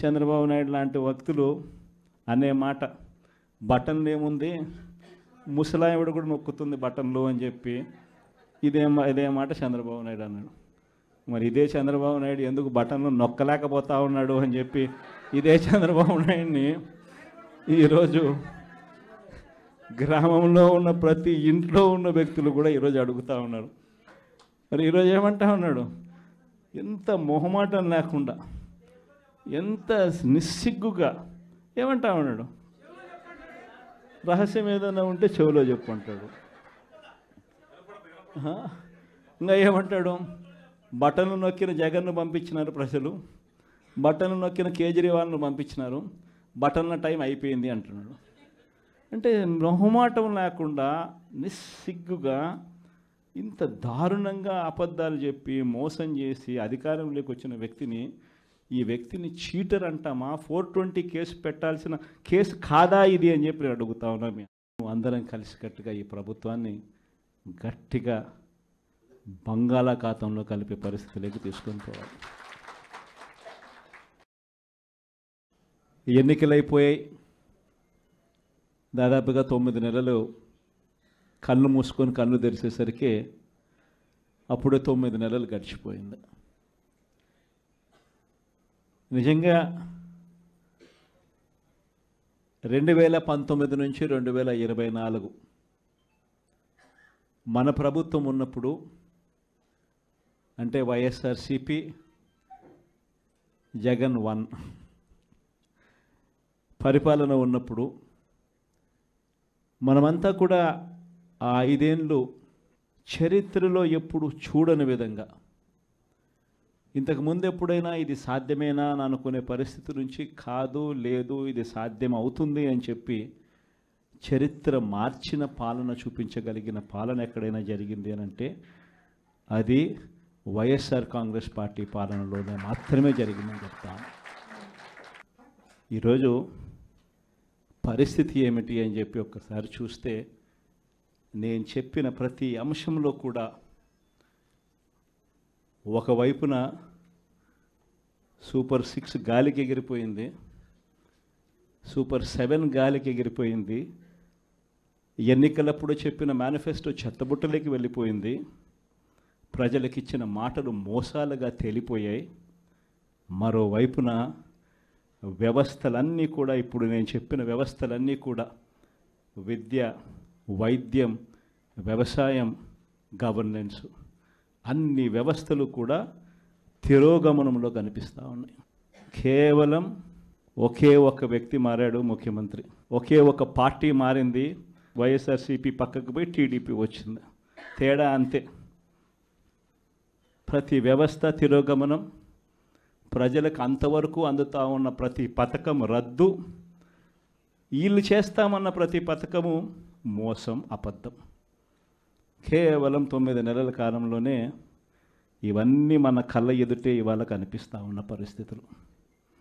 చంద్రబాబు నాయుడు లాంటి వ్యక్తులు అనే మాట, బటన్లు ఏముంది, ముసలావిడ కూడా నొక్కుతుంది బటన్లు అని చెప్పి ఇదే మాట చంద్రబాబు నాయుడు అన్నాడు. మరి ఇదే చంద్రబాబు నాయుడు ఎందుకు బటన్లు నొక్కలేకపోతా ఉన్నాడు అని చెప్పి ఇదే చంద్రబాబు నాయుడిని ఈరోజు గ్రామంలో ఉన్న ప్రతి ఇంట్లో ఉన్న వ్యక్తులు కూడా ఈరోజు అడుగుతూ ఉన్నారు. మరి ఈరోజు ఏమంటా ఉన్నాడు, ఎంత మొహమాటం లేకుండా, ఎంత నిస్సిగ్గుగా ఏమంటా ఉన్నాడు, రహస్యం ఏదైనా ఉంటే చెవిలో చెప్పు అంటాడు. ఇంకా ఏమంటాడు, బటన్లు నొక్కిన జగన్ను పంపించినారు ప్రజలు, బటన్లు నొక్కిన కేజ్రీవాల్ను పంపించినారు, బటన్ల టైం అయిపోయింది అంటున్నాడు. అంటే మొహమాటం లేకుండా నిస్సిగ్గుగా ఇంత దారుణంగా అబద్ధాలు చెప్పి మోసం చేసి అధికారంలోకి వచ్చిన వ్యక్తిని, ఈ వ్యక్తిని చీటర్ అంటామా, 420 కేసు పెట్టాల్సిన కేసు కాదా ఇది అని చెప్పి అడుగుతా ఉన్నాం. మేము అందరం కలిసికట్టుగా ఈ ప్రభుత్వాన్ని గట్టిగా బంగాళాఖాతంలో కలిపే పరిస్థితిలోకి తీసుకొని పోవాలి. ఎన్నికలు అయిపోయాయి, దాదాపుగా 9 నెలలు కళ్ళు మూసుకొని కళ్ళు తెరిచేసరికి అప్పుడే 9 నెలలు గడిచిపోయింది. నిజంగా 2019 నుంచి 2024 మన ప్రభుత్వం ఉన్నప్పుడు, అంటే వైఎస్ఆర్సిపి జగన్ 1 పరిపాలన ఉన్నప్పుడు మనమంతా కూడా ఆ 5 ఏళ్ళు చరిత్రలో ఎప్పుడు చూడని విధంగా, ఇంతకుముందు ఎప్పుడైనా ఇది సాధ్యమేనా అని అనుకునే పరిస్థితి నుంచి కాదు, లేదు, ఇది సాధ్యం అవుతుంది అని చెప్పి చరిత్ర మార్చిన పాలన చూపించగలిగిన పాలన ఎక్కడైనా జరిగింది అని అంటే అది వైఎస్ఆర్ కాంగ్రెస్ పార్టీ పాలనలోనే మాత్రమే జరిగిందని చెప్తాను. ఈరోజు పరిస్థితి ఏమిటి అని చెప్పి ఒక్కసారి చూస్తే, నేను చెప్పిన ప్రతి అంశంలో కూడా ఒకవైపున సూపర్ 6 గాలికి ఎగిరిపోయింది, సూపర్ 7 గాలికి ఎగిరిపోయింది, ఎన్నికలప్పుడు చెప్పిన మేనిఫెస్టో చెత్తబుట్టలోకి వెళ్ళిపోయింది, ప్రజలకిచ్చిన మాటలు మోసాలుగా తేలిపోయాయి. మరోవైపున వ్యవస్థలన్నీ కూడా, ఇప్పుడు నేను చెప్పిన వ్యవస్థలన్నీ కూడా, విద్య, వైద్యం, వ్యవసాయం, గవర్నెన్స్, అన్ని వ్యవస్థలు కూడా తిరోగమనంలో కనిపిస్తూ ఉన్నాయి. కేవలం ఒకే ఒక వ్యక్తి మారాడు ముఖ్యమంత్రి, ఒకే ఒక పార్టీ మారింది, వైఎస్ఆర్సీపీ పక్కకు పోయి టీడీపీ వచ్చింది, తేడా అంతే. ప్రతి వ్యవస్థ తిరోగమనం, ప్రజలకు అంతవరకు అందుతూ ఉన్న ప్రతి పథకం రద్దు, వీళ్ళు చేస్తామన్న ప్రతి పథకము మోసం, అబద్ధం. కేవలం 9 నెలల కాలంలోనే ఇవన్నీ మన కళ్ళ ఎదుటే ఇవాళ కనిపిస్తూ ఉన్న పరిస్థితులు.